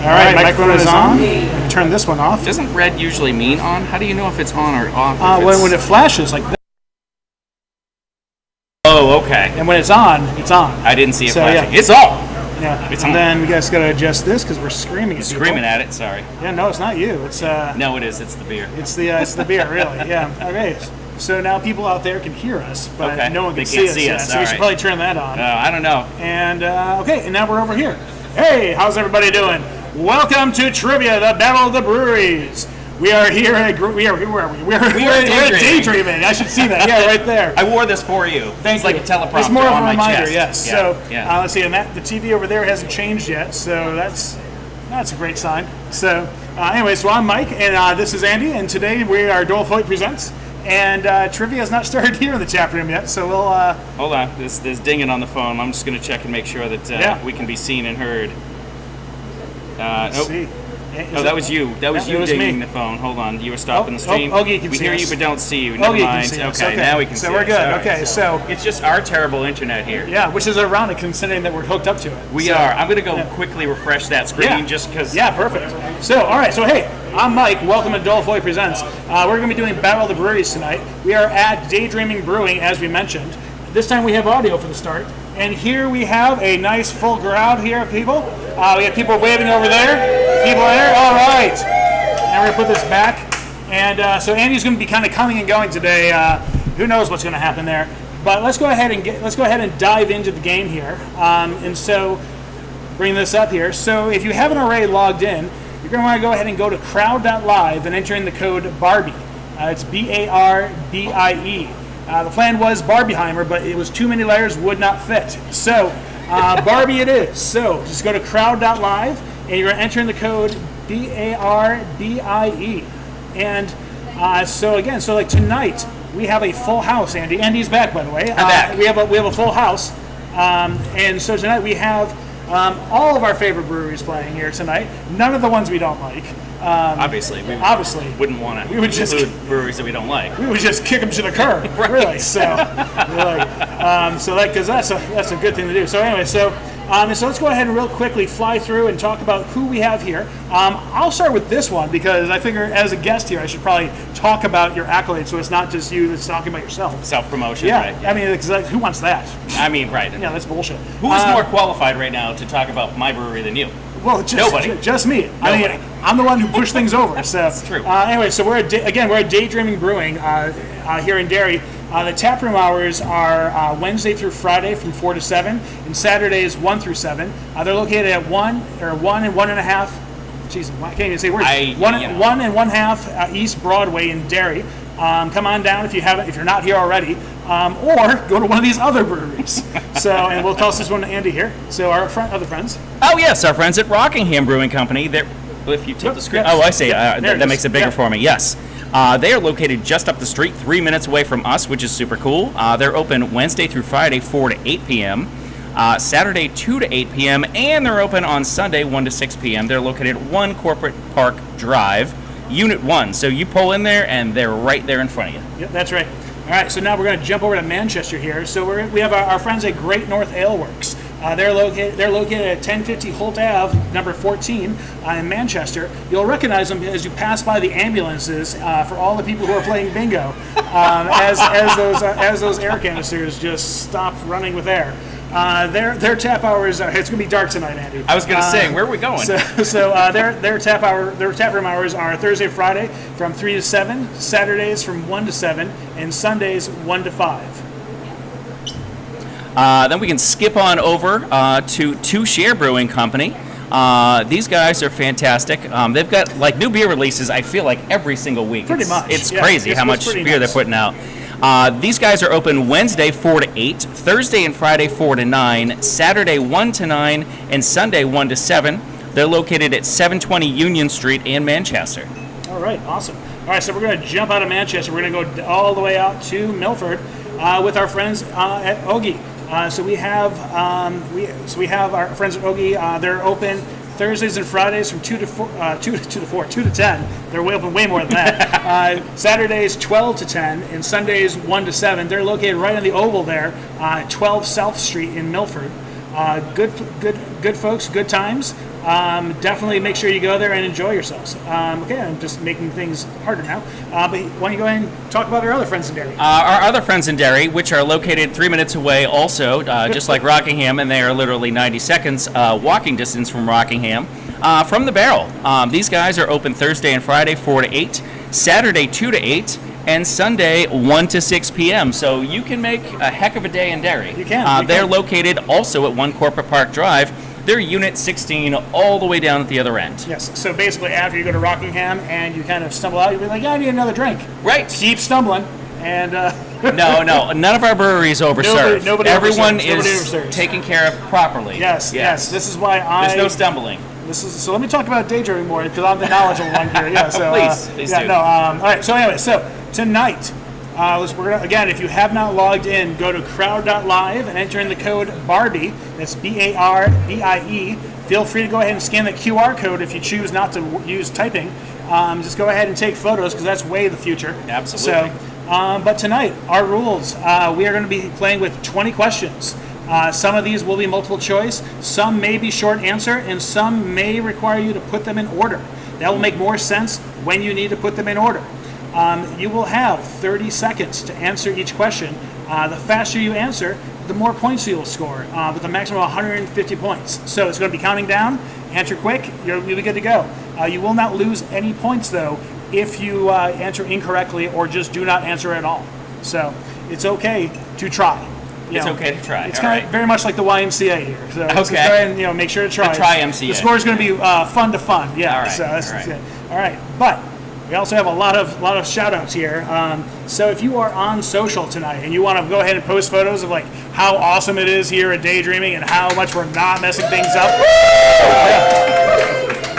All right, microphone is on. Turn this one off. Doesn't red usually mean on? How do you know if it's on or off? When it flashes like this. Oh, okay. And when it's on, it's on. I didn't see it flashing. Yeah. It's on. Yeah. It's and on. then we guys got to adjust this because we're screaming at people. Screaming at it. Sorry. Yeah, no, it's not you. It's No, it is. It's the beer. It's the beer, really. Yeah. Okay. So now people out there can hear us, but no one can see us. Yeah, so we should probably turn that on. I don't know. And okay, and now we're over here. Hey, how's everybody doing? Welcome to Trivia, the Battle of the Breweries. We are here at where are we? We're at Daydreaming. I should see that. Yeah, right there. I wore this for you. Thanks. Like a teleprompter. It's more of on a reminder. my chest. Yes. Yeah. So yeah. Let's see, and the TV over there hasn't changed yet, so that's a great sign. So anyway, so I'm Mike, and this is Andy, and today we are Dolph Hoyt Presents. And trivia has not started here in the chat room yet, so we'll... Hold on, there's dinging on the phone. I'm just going to check and make sure that we can be seen and heard. Let's see. Oh, that was you. That was you dinging the phone. Hold on, you were stopping the stream. We hear you but don't see you. Never mind. Okay, now we can see So we're good. Right, okay, so... It's just our terrible internet here. Yeah, which is ironic considering that we're hooked up to it. We are. I'm going to go quickly refresh that screen just because... Yeah, perfect. So, all right, so hey, I'm Mike. Welcome to Dolph Hoyt Presents. We're going to be doing Battle of the Breweries tonight. We are at Daydreaming Brewing, as we mentioned. This time we have audio for the start. And here we have a nice full crowd here of people. We have people waving over there. People there. All right. Now we're going to put this back. And so Andy's going to be kind of coming and going today. Who knows what's going to happen there. But let's go ahead and dive into the game here. And so bring this up here. So if you haven't already logged in, you're going to want to go ahead and go to crowd.live and enter in the code BARBIE. It's BARBIE. The plan was Barbieheimer, but it was too many letters, would not fit. So Barbie it is. So just go to crowd.live and you're going to enter in the code BARBIE. And so like tonight we have a full house. Andy's back, by the way. I'm back. We have a full house. And so tonight we have all of our favorite breweries playing here tonight. None of the ones we don't like. Obviously, we wouldn't want to include breweries that we don't like. We would just kick them to the curb, right. Really. So, because that's a good thing to do. So anyway, so let's go ahead and real quickly fly through and talk about who we have here. I'll start with this one because I figure as a guest here, I should probably talk about your accolades, so it's not just you that's talking about yourself. Self-promotion, yeah. Right? I mean, who wants that? I mean, right. Yeah, that's bullshit. Who is more qualified right now to talk about my brewery than you? Well, nobody. Just me. Nobody. I mean, I'm the one who pushed things over. So that's true. Anyway, so we're at Daydreaming Brewing here in Derry. The tap room hours are Wednesday through Friday from 4 to 7, and Saturdays 1 through 7. They're located at 1 and 1.5. Jeez, I can't even say words. 1 and 1/2 East Broadway in Derry. Come on down if you're not here already, or go to one of these other breweries. And we'll toss this one to Andy here. So our other friends. Oh yes, our friends at Rockingham Brewing Company. If you tilt the screen. Yes. Oh, I see. That makes it bigger for me. Yes. They are located just up the street, 3 minutes away from us, which is super cool. They're open Wednesday through Friday, 4 to 8 p.m., Saturday, 2 to 8 p.m., and they're open on Sunday, 1 to 6 p.m. They're located at 1 Corporate Park Drive, Unit 1. So you pull in there, and they're right there in front of you. Yep, that's right. All right, so now we're going to jump over to Manchester here. So we have our friends at Great North Ale Works. They're located at 1050 Holt Ave, number 14, in Manchester. You'll recognize them as you pass by the ambulances for all the people who are playing bingo, as those air canisters just stop running with air. Their tap hours. It's going to be dark tonight, Andy. I was going to say, where are we going? Their tap room hours are Thursday, Friday from 3 to 7, Saturdays from 1 to 7, and Sundays 1 to 5. Then we can skip on over to Two Share Brewing Company. These guys are fantastic. They've got like new beer releases, I feel like every single week. Pretty much. It's crazy how much beer they're putting out. These guys are open Wednesday 4 to 8, Thursday and Friday 4 to 9, Saturday 1 to 9, and Sunday 1 to 7. They're located at 720 Union Street in Manchester. All right, awesome. All right, so we're going to jump out of Manchester. We're going to go all the way out to Milford with our friends at Ogie. So we have our friends at Ogie. They're open Thursdays and Fridays from 2 to 10. They're open way more than that. Saturdays 12 to 10 and Sundays 1 to 7. They're located right on the Oval there, 12 South Street in Milford. Good folks, good times. definitely make sure you go there and enjoy yourselves. Okay, I'm just making things harder now. But why don't you go ahead and talk about our other friends in Derry? Our other friends in Derry, which are located 3 minutes away also, just like Rockingham, and they are literally 90 seconds walking distance from Rockingham, from the Barrel. These guys are open Thursday and Friday 4 to 8, Saturday 2 to 8, and Sunday 1 to 6 p.m. So you can make a heck of a day in Derry. You can. They're located also at 1 Corporate Park Drive. They're Unit 16 all the way down at the other end. Yes, so basically after you go to Rockingham and you kind of stumble out, you'll be like, yeah, I need another drink. Right. Keep stumbling. And No, none of our breweries overserve. Nobody Everyone overserves. is taken care of properly. Yes. This is why There's no stumbling. So let me talk about daydreaming more because I'm the knowledgeable one here. Yeah. So Please do. No. All right. So anyway, tonight. We're gonna, again, if you have not logged in, go to crowd.live and enter in the code BARBIE. That's BARBIE. Feel free to go ahead and scan the QR code if you choose not to use typing. Just go ahead and take photos because that's way the future. Absolutely. So, but tonight, our rules, we are going to be playing with 20 questions. Some of these will be multiple choice, some may be short answer, and some may require you to put them in order. That will make more sense when you need to put them in order. You will have 30 seconds to answer each question. The faster you answer, the more points you will score, with a maximum of 150 points. So it's going to be counting down. Answer quick, you'll be good to go. You will not lose any points, though, if you answer incorrectly or just do not answer at all. So it's okay to try. It's okay to try. It's kind of very much like the YMCA here. So okay. Just go ahead and make sure to try. The YMCA. The score is going to be fun to fun. Yeah. All right. So that's it. All right. But we also have a lot of shout outs here. So if you are on social tonight and you want to go ahead and post photos of like how awesome it is here at Daydreaming and how much we're not messing things up,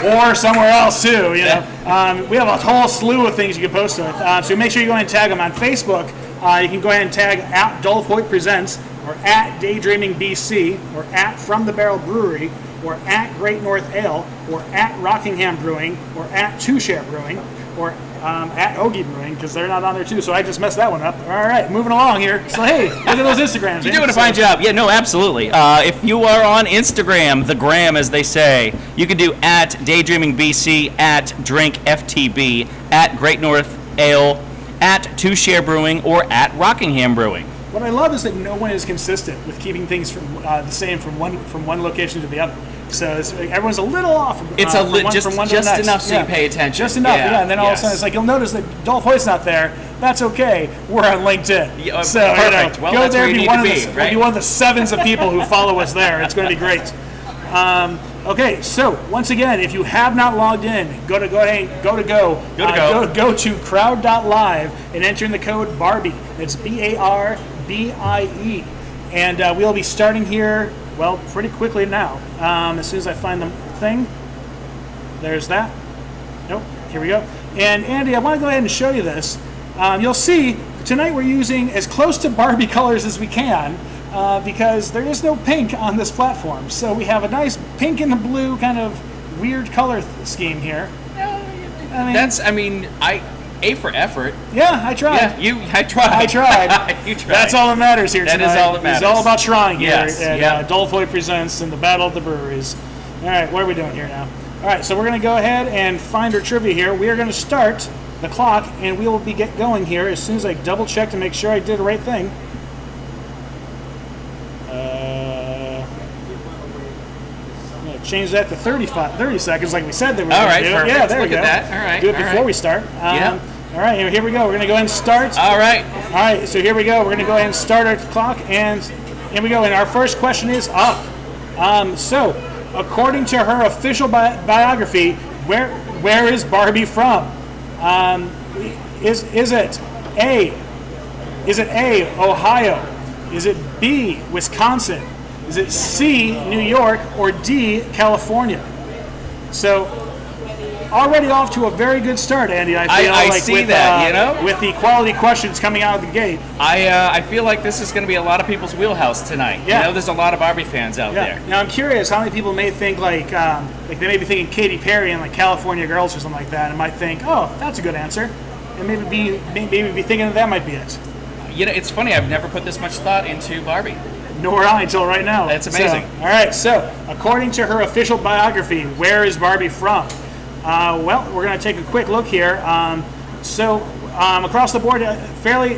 or somewhere else too, we have a whole slew of things you can post with. So make sure you go ahead and tag them on Facebook. You can go ahead and tag at Dolph Hoyt Presents, or at Daydreaming BC, or at From the Barrel Brewery, or at Great North Ale, or at Rockingham Brewing, or at Two Share Brewing, or at Hoagie Brewing, because they're not on there too, so I just messed that one up. All right, moving along here. So hey, look at those Instagrams. You're doing a fine job. Yeah, no, absolutely. If you are on Instagram, the gram as they say, you can do at Daydreaming BC, at Drink FTB, at Great North Ale, at Two Share Brewing, or at Rockingham Brewing. What I love is that no one is consistent with keeping things from the same from one location to the other. So everyone's a little off. It's from one to the next. Enough so you pay attention. Just enough, yeah. And then all of a sudden it's like you'll notice that Dolph Hoyt's not there. That's okay. We're on LinkedIn. Yeah, so perfect. Well, go there. be one of the sevens of people who follow us there. It's going to be great. Okay, so once again, if you have not logged in, go to crowd.live and enter in the code BARBIE. It's BARBIE. And we'll be starting here, well, pretty quickly now. As soon as I find the thing. There's that. Nope, here we go. And Andy, I want to go ahead and show you this. You'll see, tonight we're using as close to Barbie colors as we can. Because there is no pink on this platform. So we have a nice pink and the blue kind of weird color scheme here. A for effort. Yeah, I tried. Yeah, I tried. You tried. That's all that matters here tonight. That is all that matters. It's all about trying here at Dolph Hoyt Presents and the Battle of the Breweries. All right, what are we doing here now? All right, so we're going to go ahead and find our trivia here. We are going to start the clock, and we will get going here as soon as I double check to make sure I did the right thing. Change that to 30 seconds like we said that we were going to do. Perfect. Yeah, there we go. Look at that. All right. Do it before we start. Yeah. All right, here we go. We're going to go ahead and start. All right, so here we go. We're going to go ahead and start our clock, and here we go. And our first question is up. So, according to her official biography, where is Barbie from? Is it A, Ohio? Is it B, Wisconsin? Is it C, New York, or D, California? So, already off to a very good start, Andy. I feel I like see that, with the quality questions coming out of the gate. I feel like this is going to be a lot of people's wheelhouse tonight. Yeah. There's a lot of Barbie fans out there. Now I'm curious how many people may think like they may be thinking Katy Perry and like California Girls or something like that, and might think, oh, that's a good answer, and maybe be thinking that might be it. It's funny. I've never put this much thought into Barbie. Nor I until right now. That's amazing. So, all right, so according to her official biography, where is Barbie from? Well, we're going to take a quick look here. Across the board, fairly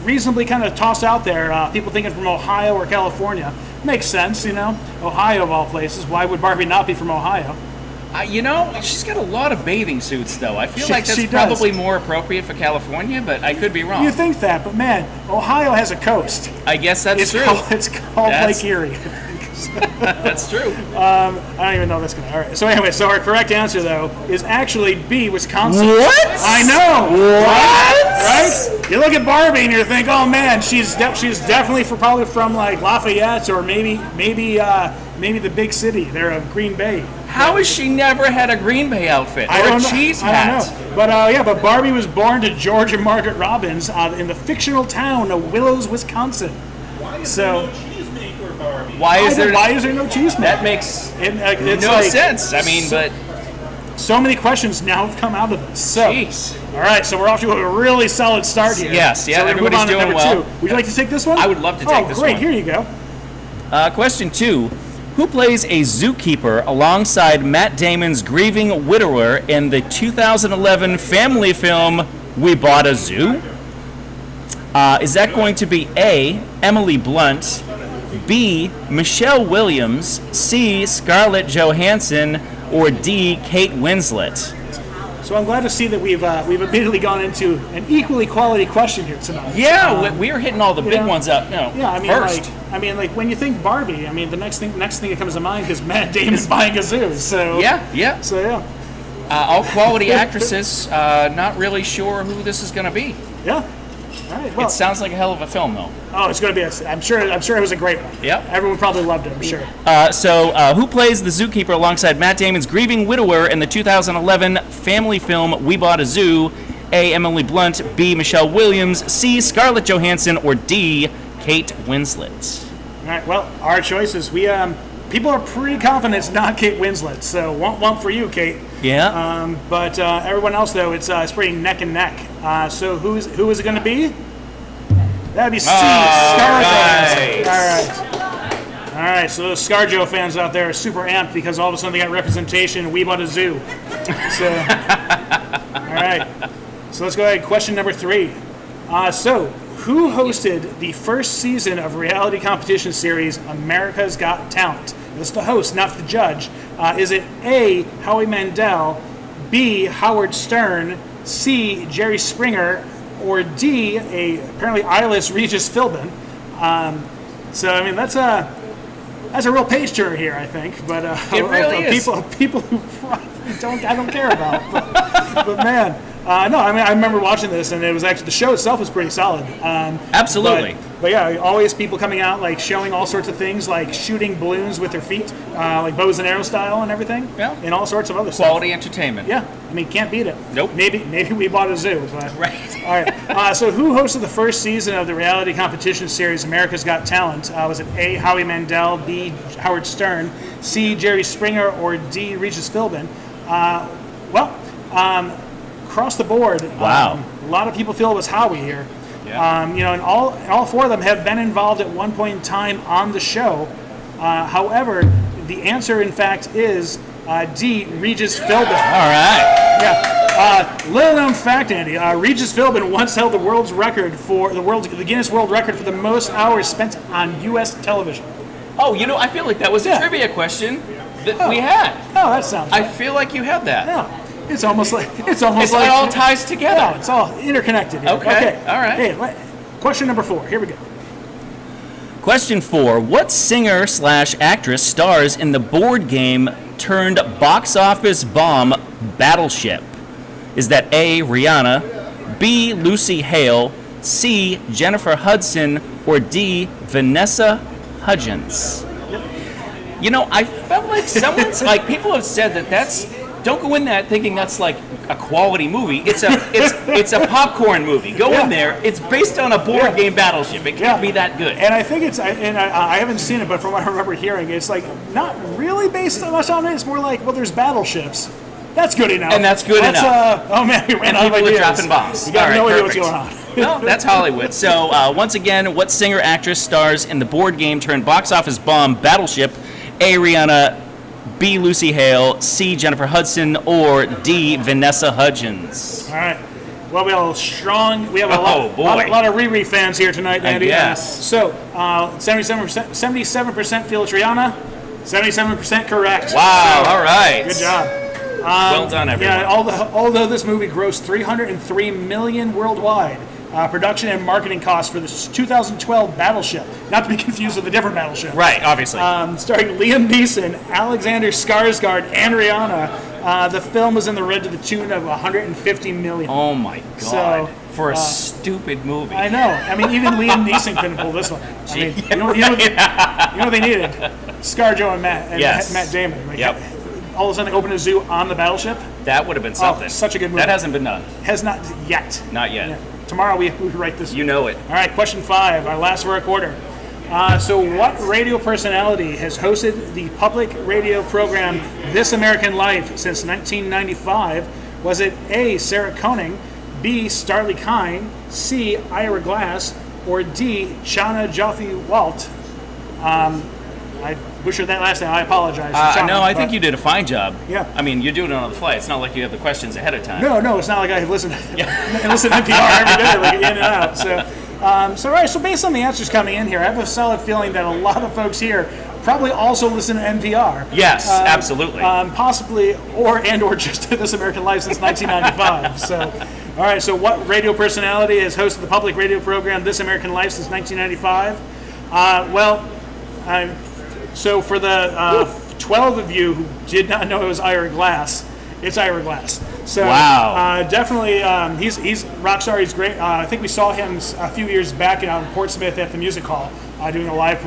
reasonably kind of tossed out there. People thinking from Ohio or California. Makes sense, Ohio of all places. Why would Barbie not be from Ohio? She's got a lot of bathing suits, though. I feel like that's she probably does. more appropriate for California, but I could be wrong. You think that, but man, Ohio has a coast. I guess that's true. It's called Lake Erie. That's true. I don't even know if that's going to. All right. So anyway, our correct answer, though, is actually B, Wisconsin. What? I know. What? Right? You look at Barbie and you think, oh man, she's definitely probably from like Lafayette or maybe the big city there of Green Bay. How has she never had a Green Bay outfit I or don't a know. cheese I hat? don't know. But Barbie was born to George and Margaret Robbins in the fictional town of Willows, Wisconsin. Why is there no cheesemaker, Barbie? Why is there no cheese man? That makes It's no like- sense. I mean, but So many questions now have come out of this. So, jeez. all right, so we're off to a really solid start here. Yes, yeah, so we're gonna move everybody's on to doing number well. 2. Would you like to take this one? I would love to take this great. one. Here you go. Question 2. Who plays a zookeeper alongside Matt Damon's grieving widower in the 2011 family film We Bought a Zoo? Is that going to be A, Emily Blunt, B, Michelle Williams, C, Scarlett Johansson, or D, Kate Winslet? So I'm glad to see that we've immediately gone into an equally quality question here tonight. Yeah, we are hitting all the big ones up. No, Yeah, first. like when you think Barbie, the next thing that comes to mind is Matt Damon buying a zoo. So Yeah. So yeah. All quality actresses. Not really sure who this is going to be. Yeah. All right. Well, It sounds like a hell of a film, though. it's going to be. I'm sure it was a great one. Yep. Everyone probably loved it. I'm sure. Who plays the zookeeper alongside Matt Damon's grieving widower in the 2011 family film We Bought a Zoo? A, Emily Blunt, B, Michelle Williams, C, Scarlett Johansson, or D, Kate Winslet? All right. Well, our choices. People are pretty confident it's not Kate Winslet. So womp for you, Kate. Yeah. But everyone else though, it's pretty neck and neck. So who is it going to be? That'd be C. Scarlett Johansson. All right. So those ScarJo fans out there are super amped because all of a sudden they got representation and We Bought a Zoo. So, all right. So let's go ahead. Question number 3. Who hosted the first season of reality competition series America's Got Talent? This is the host, not the judge. Is it A, Howie Mandel, B, Howard Stern, C, Jerry Springer, or D, a apparently eyeless Regis Philbin? That's a real page turner here, I think. But It really is. People who probably I don't care about. But man. I remember watching this, and it was actually the show itself was pretty solid. Absolutely. But yeah, always people coming out like showing all sorts of things, like shooting balloons with their feet, like bows and arrow style and everything, Yeah. and all sorts of other Quality stuff. entertainment. Yeah, can't beat it. Nope. Maybe We Bought a Zoo. But. Right. All right. So who hosted the first season of the reality competition series America's Got Talent? Was it A, Howie Mandel, B, Howard Stern, C, Jerry Springer, or D, Regis Philbin? Across the board, Wow. A lot of people feel it was Howie here. Yeah. And all 4 of them have been involved at one point in time on the show. However, the answer, in fact, is D, Regis Philbin. All right. Yeah. Little known fact, Andy. Regis Philbin once held the world's record for the Guinness World Record for the most hours spent on U.S. television. Oh, I feel like that was a Yeah. trivia question that we had. Oh, that sounds. I feel like you had that. Yeah. It's almost like It all ties together. Yeah, it's all interconnected here. Okay, all right. Hey, question number 4. Here we go. Question 4. What singer/actress stars in the board game turned box office bomb Battleship? Is that A, Rihanna, B, Lucy Hale, C, Jennifer Hudson, or D, Vanessa Hudgens? I felt like someone's people have said that's. Don't go in that thinking that's like a quality movie. It's a popcorn movie. Go in there. It's based on a board game Battleship. It can't be that good. And I think I haven't seen it, but from what I remember hearing, it's like not really based on much on it. It's more like, well, there's battleships. That's good enough. And that's good enough. Oh man, we ran And out of people are ideas. dropping bombs. You got All no right, idea what's perfect. going on. Well, that's Hollywood. So, once again, what singer-actress stars in the board game turned box office bomb Battleship? A. Rihanna, B. Lucy Hale, C. Jennifer Hudson, or D. Vanessa Hudgens? All right. Well, we have a Oh, boy. lot of Riri fans here tonight, Andy. guess. So, 77% feel it's Rihanna, 77% correct. Wow, all right. Good job. Well done, everyone. Yeah, although this movie grossed $303 million worldwide, production and marketing costs for this 2012 Battleship, not to be confused with a different Battleship. Right, obviously. Starring Liam Neeson, Alexander Skarsgård, and Rihanna. The film was in the red to the tune of $150 million. Oh, my God. So, for a stupid movie. I know. I mean, even Liam Neeson couldn't pull this one. I mean, you know what they needed? ScarJo and Matt Damon. Like, Yep. All of a sudden, they open a zoo on the Battleship. That would have been something. Oh, such a good movie. That hasn't been done. Has not yet. Not yet. Yeah. Tomorrow we write this. You know it. All right, question 5, our last for a quarter. So what radio personality has hosted the public radio program This American Life since 1995? Was it A, Sarah Koenig, B, Starley Kine, C, Ira Glass, or D, Shauna Joffe-Walt? I butchered that last time. I apologize. Shauna, no, I think you did a fine job. Yeah. I mean, you're doing it on the fly. It's not like you have the questions ahead of time. No, it's not like I listen to NPR every day, like in and out. So all right. So based on the answers coming in here, I have a solid feeling that a lot of folks here probably also listen to NPR. Yes, absolutely. Possibly, or just This American Life since 1995. So, all right. So what radio personality has hosted the public radio program This American Life since 1995? So for the 12 of you who did not know it was Ira Glass, it's Ira Glass. So wow. Definitely, he's rock star. He's great. I think we saw him a few years back out in Portsmouth at the Music Hall doing a live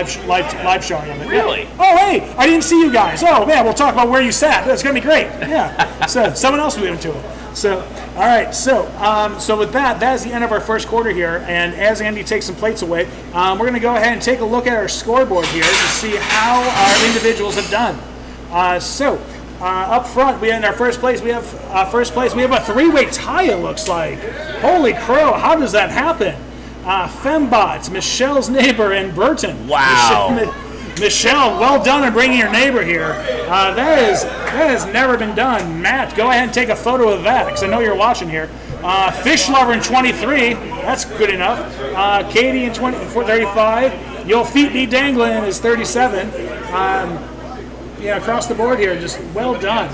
showing of it. Really? Yeah. Oh, hey, I didn't see you guys. Oh man, we'll talk about where you sat. That's gonna be great. Yeah. So someone else will be into it. So, all right. So with that is the end of our first quarter here. And as Andy takes some plates away, we're going to go ahead and take a look at our scoreboard here to see how our individuals have done. Up front, we in our first place. We have a three-way tie. It looks like. Holy crow! How does that happen? Fembot, Michelle's neighbor, and Burton. Wow. Michelle, well done on bringing your neighbor here. That has never been done. Matt, go ahead and take a photo of that because I know you're watching here. Fish Lover in 23, that's good enough. Katie in 35. Your feet be dangling is 37. Across the board here, just well done.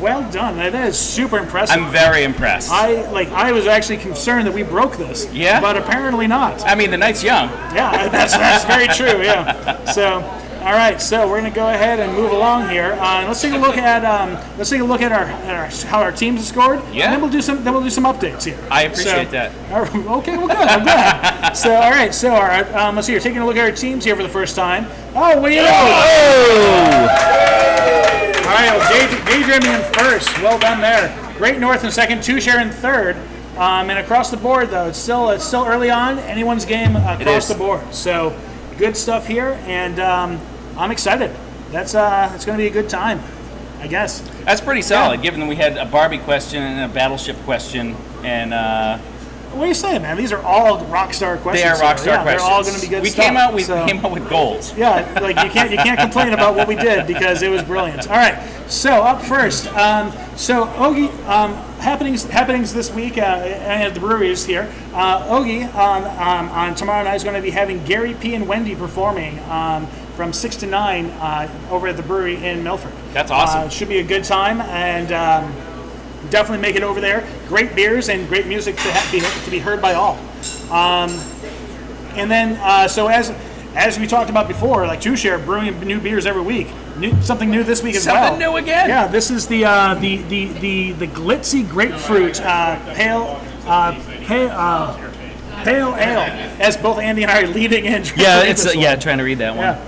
Well done. That is super impressive. I'm very impressed. I was actually concerned that we broke this. Yeah? But apparently not. I mean, the night's young. Yeah, that's very true. Yeah. So, all right. So we're gonna go ahead and move along here. Let's take a look at our how our teams have scored. Yeah. And then we'll do some updates here. I appreciate that. Okay. Well, good. I'm glad. So, all right. So, all right. Let's see. You're taking a look at our teams here for the first time. Oh, what do you know? Oh! All right, well, Daydreaming in first. Well done there. Great North in second. Two Share in third. And across the board, though, it's still early on. Anyone's game across the board. So good stuff here, and I'm excited. It's going to be a good time, I guess. That's pretty solid, given that we had a Barbie question and a Battleship question, and what are you saying, man? These are all rock star questions. they are rock star questions. They're all going to be good we stuff. came out with gold. Yeah, like you can't complain about what we did because it was brilliant. All right, so up first, Ogie, happenings this week at the breweries here. Ogie on tomorrow night is going to be having Gary P and Wendy performing from 6 to 9 over at the brewery in Milford. That's awesome. It should be a good time, and definitely make it over there. Great beers and great music to be heard by all. And then, so as we talked about before, like Two Share brewing new beers every week. Something new this week as well. Something new again. Yeah, this is the glitzy grapefruit pale ale. As both Andy and I are leading in. Yeah, trying to read that one. Yeah.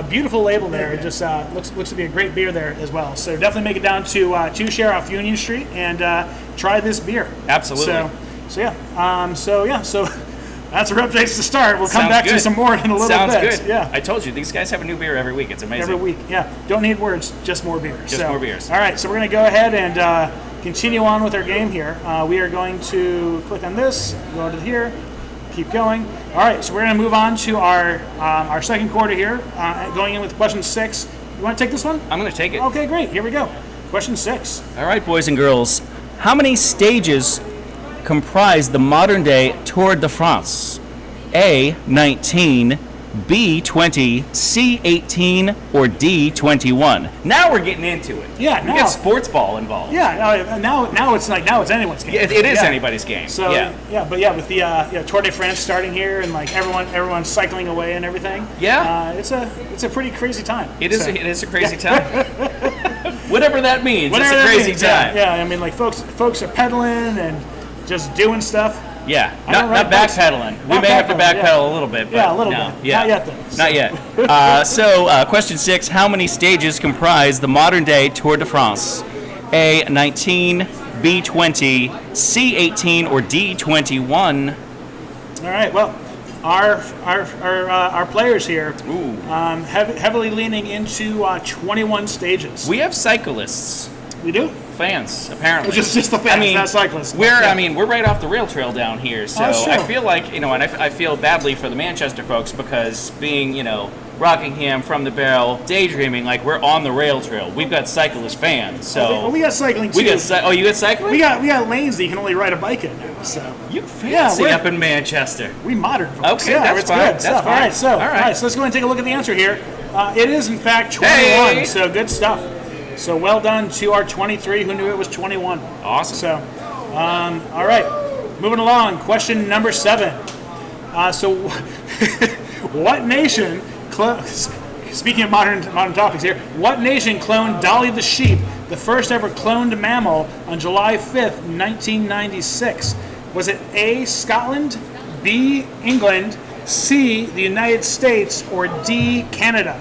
Beautiful label there. It just looks to be a great beer there as well. So definitely make it down to Two Share off Union Street and try this beer. Absolutely. So that's a rough place to start. We'll come Sounds back good. to some more in a little Sounds bit. good. Yeah. I told you, these guys have a new beer every week. It's amazing. Every week, yeah. Don't need words, just more beer. Just more beers. All right, so we're going to go ahead and continue on with our game here. We are going to click on this, go to here, keep going. All right, so we're going to move on to our second quarter here, going in with question 6. You want to take this one? I'm going to take it. Okay, great. Here we go. Question 6. All right, boys and girls. How many stages comprise the modern-day Tour de France? A, 19, B, 20, C, 18, or D, 21? Now we're getting into it. Yeah, We now- got sports ball involved. Yeah, now it's anyone's game. It is Yeah. anybody's game. So with the Tour de France starting here and like everyone's cycling away and everything. Yeah. It's a pretty crazy time. It is. So- It is a crazy time. Whatever that means. Whatever it's a that crazy means, time. Yeah, I mean like folks are pedaling and just doing stuff. Yeah, I don't not ride bikes. backpedaling. We Not may have to backpedaling, backpedal a little bit. But Yeah, a little no, bit. Yeah. Not yet, though. Not yet. So, question 6, how many stages comprise the modern-day Tour de France? A, 19, B, 20, C, 18, or D, 21? All right. Well, our players here heavily leaning into 21 stages. We have cyclists, We do. fans, apparently. Just the fans, not cyclists. We're right off the rail trail down here, so That's true. I feel like, and I feel badly for the Manchester folks because being, Rockingham from the barrel, daydreaming, like we're on the rail trail. We've got cyclist fans, so Well, we got cycling too. you got cycling? we got lanes that you can only ride a bike in now. So You fancy we're- up in Manchester. we modern folks. Okay, yeah, that's it's fine. good That's stuff. fine. All right, so All right. so let's go and take a look at the answer here. It is in fact 21. Hey! So good stuff. So well done to our 23 who knew it was 21. Awesome. So, all right, moving along. Question number 7. So, what nation? Speaking of modern topics here, what nation cloned Dolly the sheep, the first ever cloned mammal, on July 5th, 1996? Was it A, Scotland, B, England, C, the United States, or D, Canada?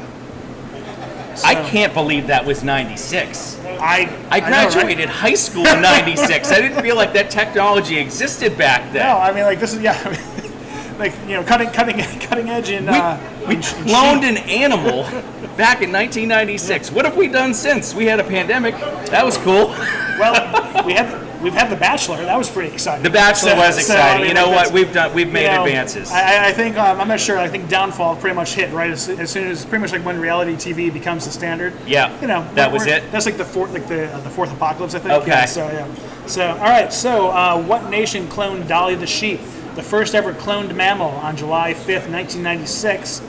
I can't believe that was 96. I I know, right? graduated high school in 96. I didn't feel like that technology existed back then. No, I mean like this is like cutting edge in. We cloned an animal back in 1996. What have we done since? We had a pandemic. That was cool. Well, we've had The Bachelor. That was pretty exciting. The Bachelor was I exciting. mean, You know like, what? We've made you know, advances. I think I'm not sure. I think downfall pretty much hit right as soon as pretty much like when reality TV becomes the standard. Yeah, that was it. That's like the fourth apocalypse, I think. Okay. Yeah, so all right. So what nation cloned Dolly the sheep, the first ever cloned mammal, on July 5th, 1996?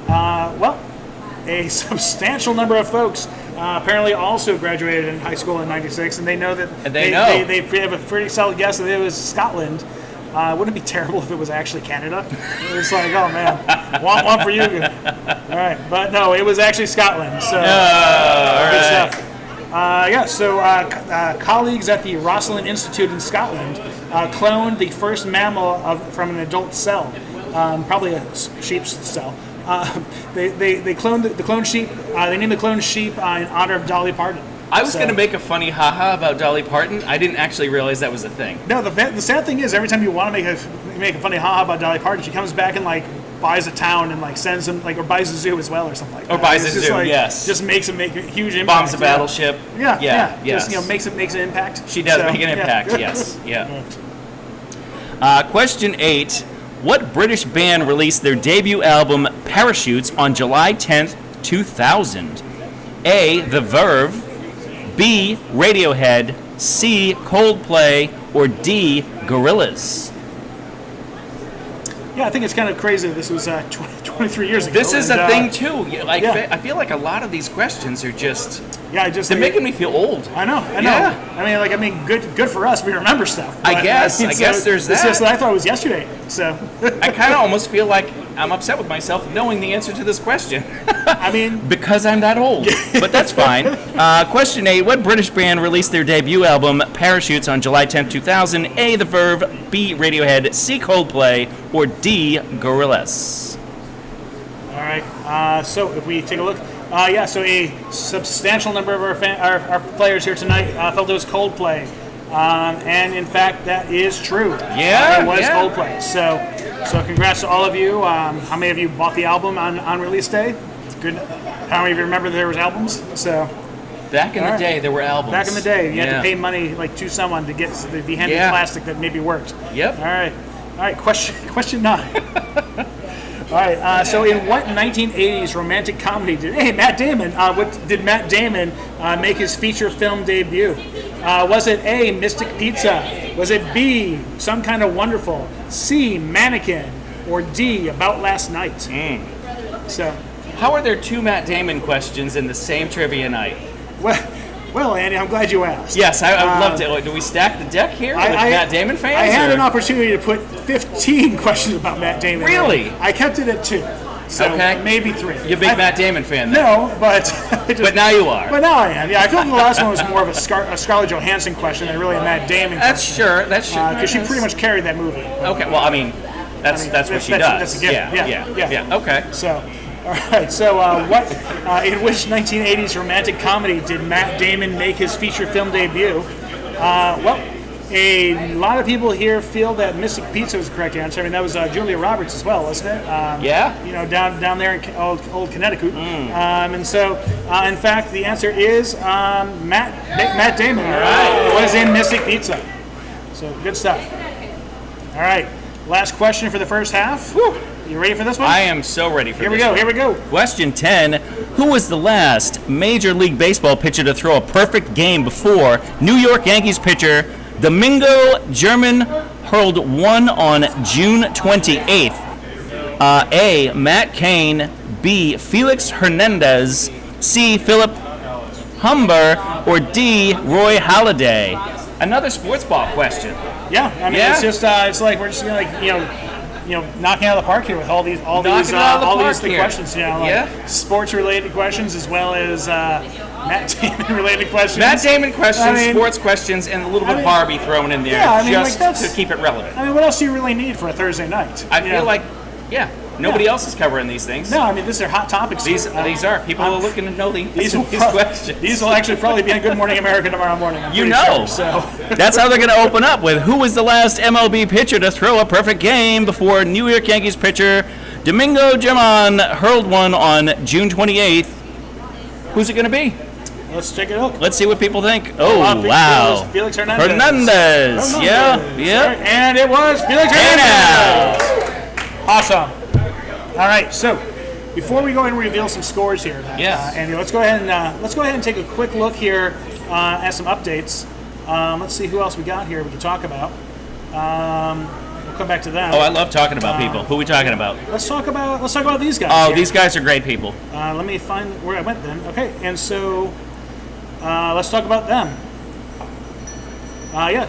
Well, a substantial number of folks apparently also graduated in high school in '96, and they know that And they know. they have a pretty solid guess that it was Scotland. Wouldn't it be terrible if it was actually Canada? It's like, oh man, one for you. All right, but no, it was actually Scotland. So good stuff. Colleagues at the Rosslyn Institute in Scotland cloned the first mammal from an adult cell, probably a sheep's cell. They cloned the cloned sheep. They named the cloned sheep in honor of Dolly Parton. I was So- going to make a funny haha about Dolly Parton. I didn't actually realize that was a thing. No, the sad thing is every time you want to make a funny haha about Dolly Parton, she comes back and like buys a town and like sends them like or buys a zoo as well or something like that. Or buys It's a just, zoo, like, yes. Just makes it make a huge impact. Bombs a battleship. Yeah. Yes. Just makes an impact. She does So, make an yeah. impact, yes. Yeah. Question 8. What British band released their debut album Parachutes on July 10th, 2000? A. The Verve, B. Radiohead, C. Coldplay, or D. Gorillaz? Yeah, I think it's kind of crazy that this was 23 years ago. This is and, a thing too. Like, yeah. I feel like a lot of these questions are just, Yeah, they're making me feel old. I know. Yeah. I mean, good for us. We remember stuff. I but, guess so there's it's that. just that I thought it was yesterday. So, I kind of almost feel like I'm upset with myself knowing the answer to this question. I mean, Because I'm that old. But that's fine. Question 8. What British band released their debut album Parachutes on July 10, 2000? A. The Verve, B. Radiohead, C. Coldplay, or D. Gorillaz? all right. So if we take a look, so a substantial number of our players here tonight felt it was Coldplay, and in fact that is true. Yeah, it was yeah. Coldplay. So congrats to all of you. How many of you bought the album on release day? Good. How many of you remember there was albums? So Back in the day, there were albums. Back in the day, you had to pay money like to someone to be handed plastic that maybe worked. Yep. All right. Question 9. All right. So, in what 1980s romantic comedy did Matt Damon make his feature film debut? Was it A, Mystic Pizza? Was it B, Some Kind of Wonderful? C, Mannequin? Or D, About Last Night? So, how are there 2 Matt Damon questions in the same trivia night? well, Andy, I'm glad you asked. Yes, I would love to. Do we stack the deck here with Matt Damon fans? I had an opportunity to put 15 questions about Matt Damon. Really? I kept it at 2. So maybe 3. You're a big Matt Damon fan, then? No, but... but now you are. But now I am. Yeah, I feel like the last one was more of a Scarlett Johansson question than really a Matt Damon question. That's true. Because she pretty much carried that movie. Okay, well, I mean, that's what she does. That's a given. Yeah. Okay. So... All right. So, in which 1980s romantic comedy did Matt Damon make his feature film debut? A lot of people here feel that Mystic Pizza was the correct answer. I mean, that was Julia Roberts as well, wasn't it? Down there in old Connecticut. And so, in fact, the answer is Matt Damon. All right. Was in Mystic Pizza. So, good stuff. All right. Last question for the first half. Whew. You ready for this one? I am so ready for this one. Here we go. Question 10. Who was the last Major League Baseball pitcher to throw a perfect game before New York Yankees pitcher Domingo German hurled one on June 28th? A, Matt Cain. B, Felix Hernandez. C, Philip Humber. Or D, Roy Halladay? Another sports ball question. Yeah, I mean, it's just it's like we're just knocking out of the park here with all these questions. Sports related questions as well as Matt Damon related questions. Matt Damon questions, sports questions, and a little bit of Barbie thrown in there to keep it relevant. I mean, what else do you really need for a Thursday night? I feel like nobody else is covering these things. No, I mean, these are hot topics. These are. People are looking to know these questions. These will actually probably be on Good Morning America tomorrow morning. I'm sure, so. That's how they're going to open up with who was the last MLB pitcher to throw a perfect game before New York Yankees pitcher Domingo German hurled one on June 28th. Who's it going to be? Let's check it out. Let's see what people think. Oh, wow. Felix Hernandez. Yeah. And it was Felix Hernandez. Awesome. All right, so before we go and reveal some scores here, Andy, let's go ahead and take a quick look here at some updates. Let's see who else we got here we can talk about. We'll come back to that. Oh, I love talking about people. Who are we talking about? Let's talk about these guys. Oh, these guys are great people. Let me find where I went then. Okay, and so let's talk about them.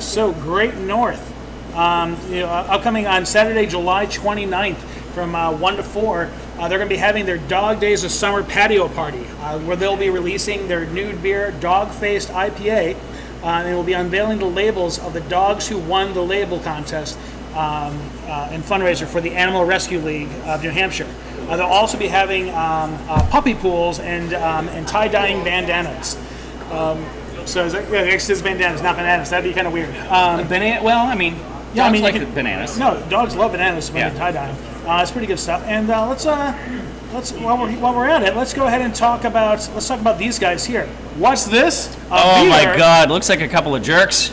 So Great North, upcoming on Saturday, July 29th. From 1 to 4, they're going to be having their Dog Days of Summer patio party, where they'll be releasing their nude beer, Dog-Faced IPA, and they will be unveiling the labels of the dogs who won the label contest and fundraiser for the Animal Rescue League of New Hampshire. They'll also be having puppy pools and tie-dyeing bandanas. So is that, it's bandanas, not bananas. That'd be kind of weird. Dogs like bananas. No, dogs love bananas when they tie-dye them. It's pretty good stuff. And let's while we're at it, let's go ahead and talk about these guys here. What's this? Oh my God! Looks like a couple of jerks.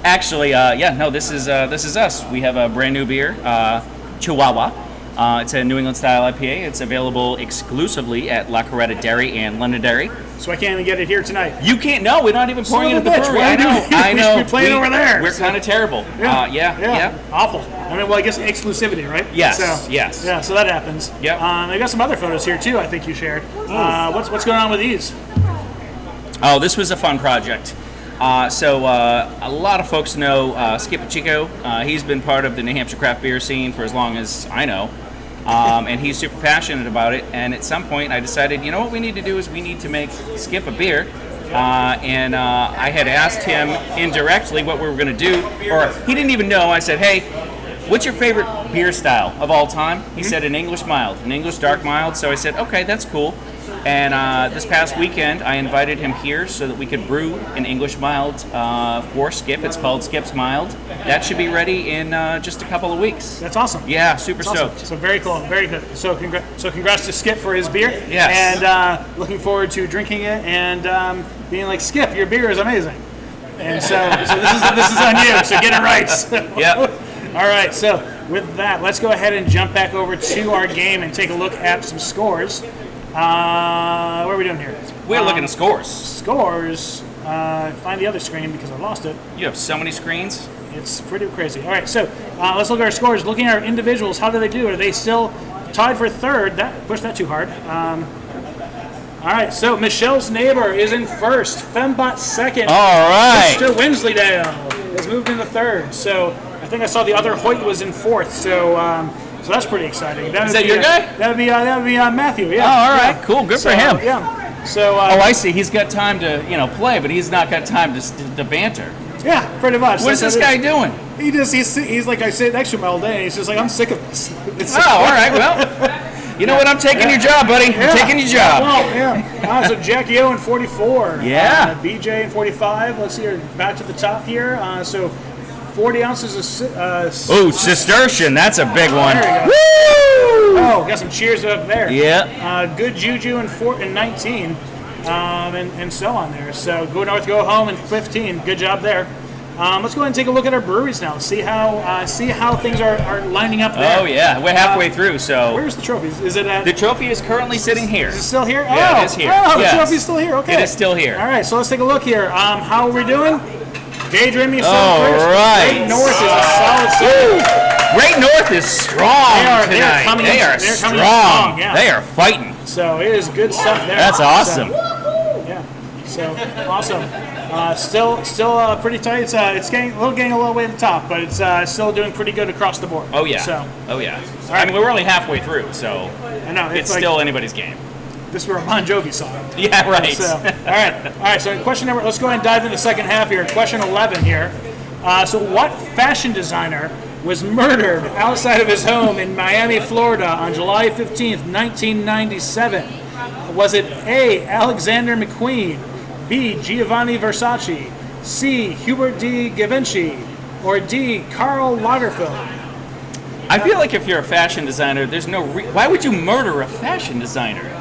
Actually, this is us. We have a brand new beer, Chihuahua. It's a New England style IPA. It's available exclusively at La Coretta Dairy and Londonderry. So I can't even get it here tonight. You can't. No, we're not even pouring it at the brewery. I know. We should be playing over there. We're kind of terrible. Yeah. Awful. I mean, well, I guess exclusivity, right? Yes. Yeah. So that happens. Yep. I got some other photos here too. I think you shared. What's going on with these? Oh, this was a fun project. So a lot of folks know Skip Pacheco. He's been part of the New Hampshire craft beer scene for as long as I know. And he's super passionate about it. And at some point, I decided, what we need to do is we need to make Skip a beer. And I had asked him indirectly what we were going to do, or he didn't even know. I said, hey, what's your favorite beer style of all time? He said an English mild, an English dark mild. So I said, okay, that's cool. And this past weekend, I invited him here so that we could brew an English mild for Skip. It's called Skip's Mild. That should be ready in just a couple of weeks. That's awesome. Yeah, super That's awesome. stoked. So very cool, very good. So congrats to Skip for his beer. Yes. And looking forward to drinking it and being like, Skip, your beer is amazing. And so this is on you. So get it right. Yep. All right. So with that, let's go ahead and jump back over to our game and take a look at some scores. What are we doing here? We're looking at scores. Scores. Find the other screen because I lost it. You have so many screens. It's pretty crazy. All right, so let's look at our scores. Looking at our individuals, how do they do? Are they still tied for third? Push that too hard. All right, so Michelle's neighbor is in first. Fembot second. All right. Mr. Winsleydale has moved into third. So I think I saw the other Hoyt was in fourth. So that's pretty exciting. Is that your guy? That would be Matthew. Yeah. Oh, all right. Yeah. Cool. Good for him. Yeah. So. Oh, I see. He's got time to play, but he's not got time to banter. Yeah, pretty much. What is this guy doing? He's like, I sit next to him all day, and he's just like, I'm sick of this. Oh, all right. Well, you know what? I'm taking your job, buddy. I'm taking your job. Well, yeah. So Jackie O in 44. Yeah. BJ in 45. Let's see here. Back to the top here. So 40 ounces of... Oh, Cistercian. That's a big one. There we go. Woo! Oh, got some cheers up there. Yeah. Good Juju in 19. And so on there. So go north, go home in 15. Good job there. Let's go ahead and take a look at our breweries now. See how things are lining up there. Oh yeah, we're halfway through. So where's the trophies? Is it at? The trophy is currently sitting here. Is it still here? Yeah, it is here. Oh, Yes. the trophy's still here. Okay. It is still here. All right, so let's take a look here. How are we doing? Daydreaming is All first. right. Great North is a solid second. Great North is strong tonight. They are strong. Yeah. They are fighting. So it is good stuff there. That's awesome. So awesome. Still pretty tight. It's getting a little way to the top, but it's still doing pretty good across the board. Oh yeah. So Oh yeah. right. I mean, we're only halfway through, so I know it's like, still anybody's game. this is where a Bon Jovi song. Yeah, right. So, all right. So question number. Let's go ahead and dive into the second half here. Question 11 here. So what fashion designer was murdered outside of his home in Miami, Florida on July 15th, 1997? Was it A. Alexander McQueen, B. Giovanni Versace, C. Hubert D. Givenchy, or D. Karl Lagerfeld? I feel like if you're a fashion designer, there's no why would you murder a fashion designer?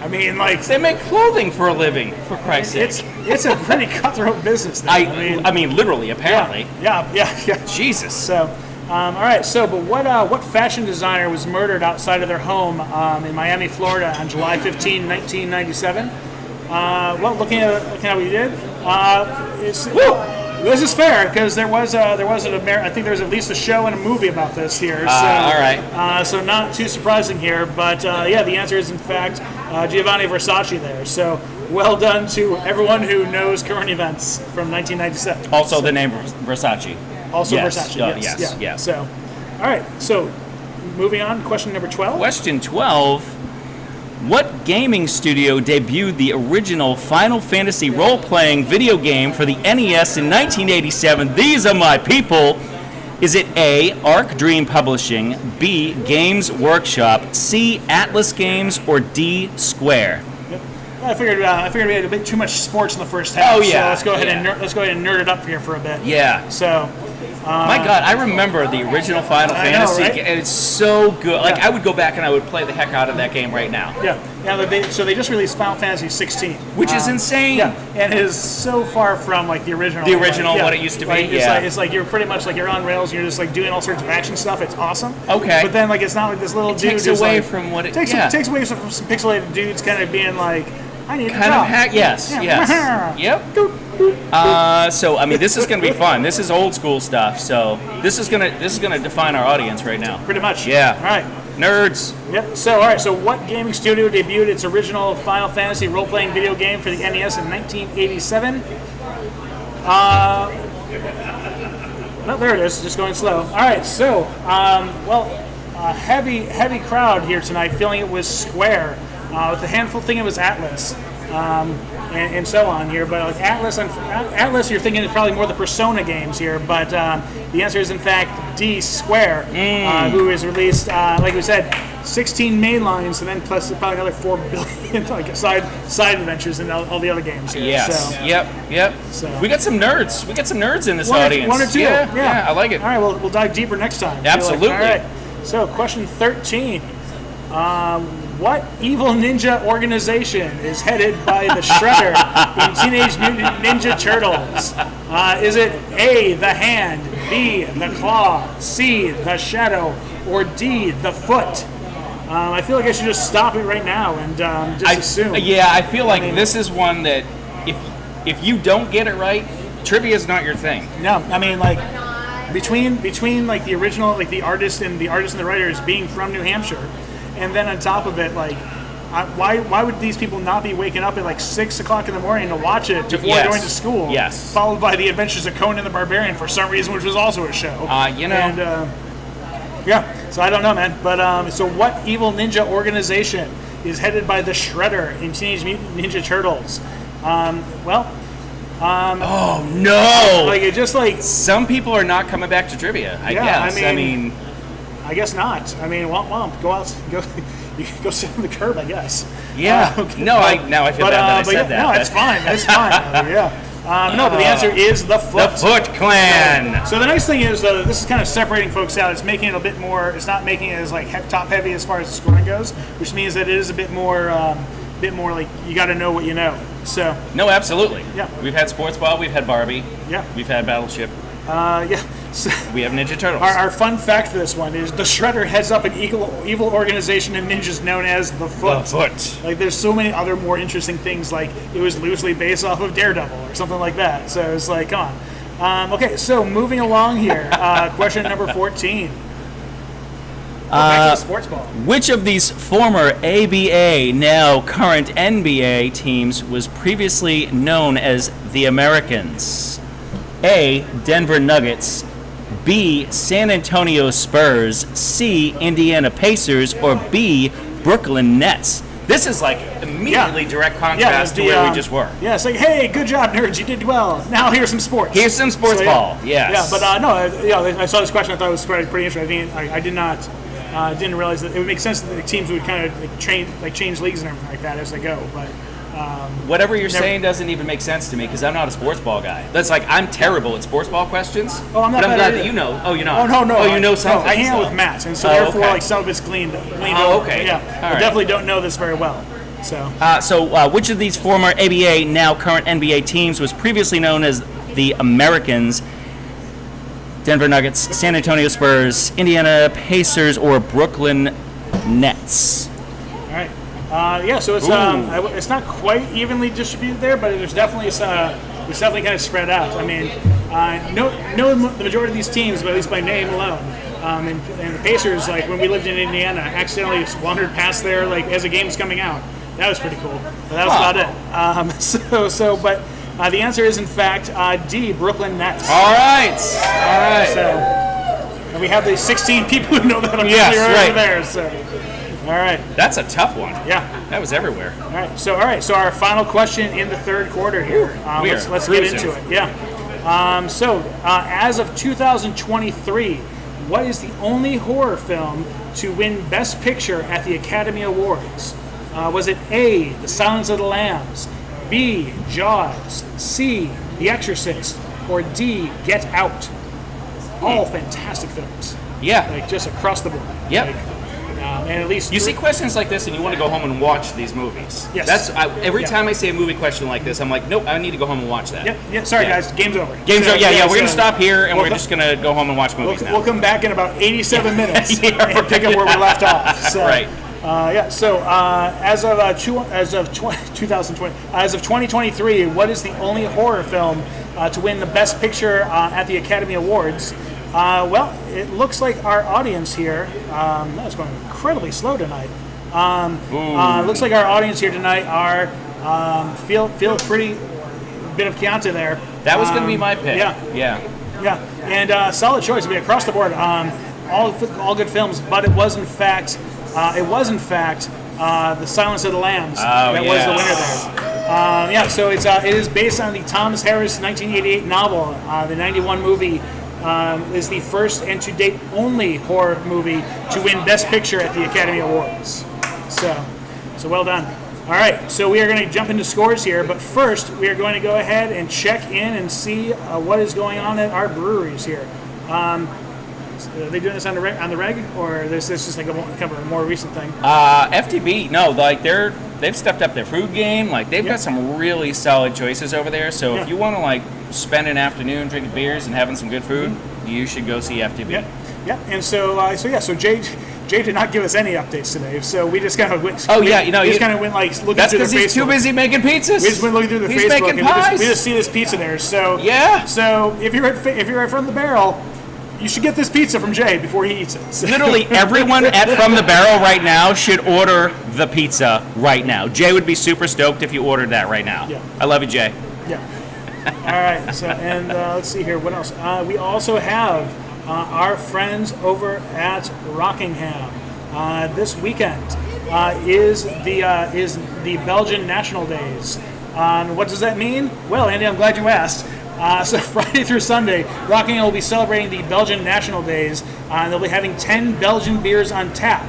I mean, like, They make clothing for a living, for Christ's sake. it's a pretty cutthroat business. There. I mean, literally, apparently. Yeah. Jesus. So, all right. So, but what fashion designer was murdered outside of their home in Miami, Florida, on July 15, 1997? Well, looking at what you did, this is fair because there was I think there's at least a show and a movie about this here. So, all right. So not too surprising here, but the answer is in fact Giovanni Versace there. So well done to everyone who knows current events from 1997. Also, the name Versace. Also Yes. Versace. Yes. Yeah. So, all right. So moving on, question number 12. Question 12. What gaming studio debuted the original Final Fantasy role-playing video game for the NES in 1987? These are my people. Is it A, Arc Dream Publishing, B, Games Workshop, C, Atlas Games, or D, Square? I figured we had a bit too much sports in the first half. Oh, yeah, So let's go ahead yeah. and nerd it up here for a bit. Yeah. So. My God, I remember the original Final I know, Fantasy. right? And it's so good. Like, Yeah. I would go back and I would play the heck out of that game right now. Yeah. So they just released Final Fantasy 16, Which is insane. Yeah, and it is so far from like the original. The original, what it used to be, Like, yeah. It's like you're pretty much like you're on rails. And you're just like doing all sorts of action stuff. It's awesome. Okay. But then like it's not like this little dude takes who's, away like, from what it- takes yeah. takes away from some pixelated dudes kind of being like, I need a Kind job. of hack. Yes. Yeah. Yes. Yep. So I mean, this is going to be fun. This is old school stuff. So this is gonna define our audience right now. Pretty much. Yeah. All right. Nerds. Yep. So, all right. So, what gaming studio debuted its original Final Fantasy role-playing video game for the NES in 1987? No, there it is. Just going slow. All right. So, heavy crowd here tonight. Feeling it was Square. With a handful thing, it was Atlas. And so on here, but like Atlas, you're thinking it's probably more the Persona games here, but the answer is in fact D, Square, who is released, like we said, 16 main lines, and then plus probably another 4 billion like side adventures in all the other games here. Yes. So, Yep. So. We got some nerds. We got some nerds in this one audience. or two. Yeah, I like it. All right, we'll dive deeper next time. Absolutely. All right. So, question 13. What evil ninja organization is headed by the Shredder in Teenage Mutant Ninja Turtles? Is it A, the Hand, B, the Claw, C, the Shadow, or D, the Foot? I feel like I should just stop it right now and just assume. Yeah, I feel like this is one that if you don't get it right, trivia is not your thing. No, I mean, like, between like the original, like the artist and the writers being from New Hampshire, and then on top of it, like, why would these people not be waking up at like 6 o'clock in the morning to watch it before going to school? Yes. Followed by the Adventures of Conan the Barbarian for some reason, which was also a show. And, yeah, so I don't know, man. But so what evil ninja organization is headed by the Shredder in Teenage Mutant Ninja Turtles? Oh no! Like, it just like some people are not coming back to trivia. I guess. I guess not. I mean, womp, go out, you can go sit on the curb, I guess. Yeah. Okay. No, now I feel bad that I said that. No, it's fine. It's fine. No, but the answer is the Foot. The Foot Clan. So the nice thing is, this is kind of separating folks out. It's making it a bit more. It's not making it as like top heavy as far as the scoring goes, which means that it is a bit more like you got to know what you know. So. No, absolutely. Yeah. We've had Sports Ball. We've had Barbie. Yeah. We've had Battleship. Yeah. So we have Ninja Turtles. Our fun fact for this one is the Shredder heads up an evil organization of ninjas known as the Foot. The Foot. Like, there's so many other more interesting things, like it was loosely based off of Daredevil or something like that. So it's like, come on. Okay, so moving along here, question number 14. Back to the sports ball. Which of these former ABA, now current NBA teams was previously known as the Americans? A, Denver Nuggets, B, San Antonio Spurs, C, Indiana Pacers, or B, Brooklyn Nets? This is like immediately direct contrast to where we just were. Yeah, it's like, hey, good job, nerds, you did well. Now here's some sports. Here's some sports ball. Yes. Yeah, but I saw this question. I thought it was pretty interesting. I did not. Didn't realize that it would make sense that the teams would kind of change leagues and everything like that as they go. But whatever you're saying doesn't even make sense to me because I'm not a sports ball guy. That's like I'm terrible at sports ball questions. Oh, I'm not. But I'm glad that you know. Oh, you're not. Oh no. Oh, you know something. I hang out with Matt, and so therefore, like some of it's gleaned. Oh, okay. Yeah, I definitely don't know this very well. So, which of these former ABA, now current NBA teams was previously known as the Americans? Denver Nuggets, San Antonio Spurs, Indiana Pacers, or Brooklyn Nets? All right. So it's not quite evenly distributed there, but there's definitely kind of spread out. I mean, know the majority of these teams, but at least by name alone. And the Pacers, like when we lived in Indiana, accidentally wandered past there like as the game was coming out. That was pretty cool. But that was about it. But the answer is, in fact, D, Brooklyn Nets. All right. So, and we have the 16 people who know that I'm over there. So, all right. That's a tough one. Yeah. That was everywhere. All right. So our final question in the third quarter here. Let's get into it. Yeah. As of 2023, what is the only horror film to win Best Picture at the Academy Awards? Was it A, The Silence of the Lambs, B, Jaws, C, The Exorcist, or D, Get Out? All fantastic films. Yeah. Like, just across the board. Yep. And at least you see questions like this and you want to go home and watch these movies. Yes. Every time I say a movie question like this, I'm like, nope, I need to go home and watch that. Yep. Sorry, guys. Game's over. Game's over. Yeah. We're going to stop here and we're just going to go home and watch movies now. We'll come back in about 87 minutes and pick up where we left off. So, right. As of 2023, what is the only horror film to win the Best Picture at the Academy Awards? It looks like our audience here. That's going incredibly slow tonight. Looks like our audience here tonight are feel pretty bit of Chianti there. That was going to be my pick. Yeah. And solid choice. I mean, across the board, all good films. But it was in fact. The Silence of the Lambs that was the winner there. So it is based on the Thomas Harris 1988 novel. The 91 movie is the first and to date only horror movie to win Best Picture at the Academy Awards. So well done. All right, so we are going to jump into scores here, but first we are going to go ahead and check in and see what is going on at our breweries here. Are they doing this on the reg, or is this just like kind of a more recent thing? FTB, no, like they've stepped up their food game. Like they've got some really solid choices over there. So if you want to like spend an afternoon drinking beers and having some good food, you should go see FTB. Yeah. And so Jay did not give us any updates today, so we just kind of went. Oh yeah, we just kind of went like looking that's through the because Facebook. he's too busy making pizzas. We just went looking through the he's Facebook making and pies. we just see this pizza there. So yeah. So if you're at From the Barrel, you should get this pizza from Jay before he eats it. So. Literally everyone at From the Barrel right now should order the pizza right now. Jay would be super stoked if you ordered that right now. Yeah. I love you, Jay. Yeah. All right. So and let's see here. What else? We also have our friends over at Rockingham. This weekend is the Belgian National Days. What does that mean? Well, Andy, I'm glad you asked. So Friday through Sunday, Rockingham will be celebrating the Belgian National Days. They'll be having 10 Belgian beers on tap,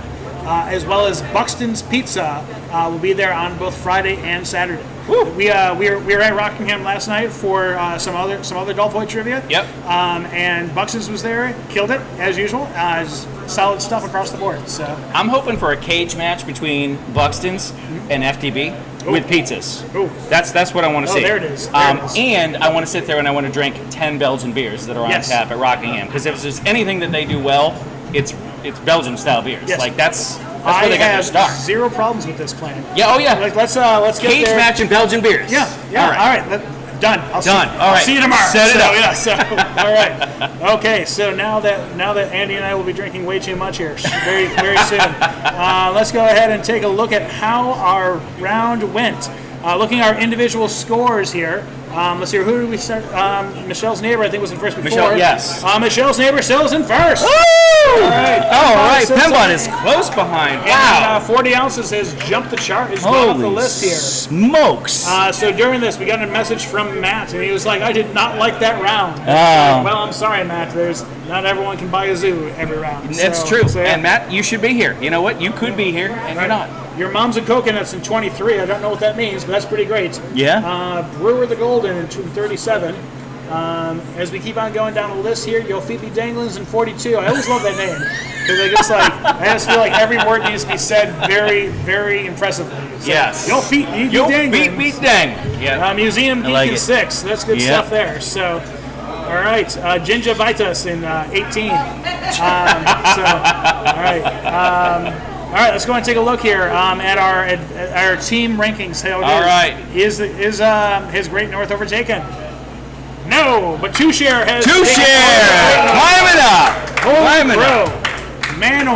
as well as Buxton's Pizza will be there on both Friday and Saturday. Woo. We were at Rockingham last night for some other Dolph Hoyt trivia. Yep. And Buxton's was there, killed it as usual. Just solid stuff across the board. So I'm hoping for a cage match between Buxton's and FTB with pizzas. Ooh. That's what I want to see. There it is. And I want to sit there and I want to drink 10 Belgian beers that are on tap at Rockingham, because if there's anything that they do well, it's Belgian style beers. Yes. Like that's where they got their start. Zero problems with this plan. Yeah. Oh yeah. Let's get cage there. match and Belgian beers. Yeah. All right. Done. All right. See you tomorrow. Set it up. Yeah. So all right. Okay. So now that Andy and I will be drinking way too much here very soon, let's go ahead and take a look at how our round went. Looking at our individual scores here. Let's see. Who did we start? Michelle's neighbor, I think, was in first before. Michelle, yes. Michelle's neighbor still is in first. Woo! All right. All right. Penbot is close behind. Wow. And, 40 ounces has jumped the chart. Has gone off the list here. Smokes. So during this, we got a message from Matt, and he was like, "I did not like that round." Well, I'm sorry, Matt. Not everyone can buy a zoo every round. That's true. So, yeah. And Matt, you should be here. You know what? You could be here, and you're not. Your mom's and coconuts in 23. I don't know what that means, but that's pretty great. Yeah. Brewer the Golden in 37. As we keep on going down the list here, Yo Phoebe Danglins in 42. I always love that name because I just feel like every word needs to be said very, very impressively. So, yes. Yo Phoebe Danglins. Dang. Yeah. Museum Geek like in it. 6. That's good stuff there. So, all right. Ginger Vitas in 18. All right. All right, let's go and take a look here at our team rankings. How it all is. right. Is Great North overtaken? No, but Two Share has. Climbing up. Climbing up. Man,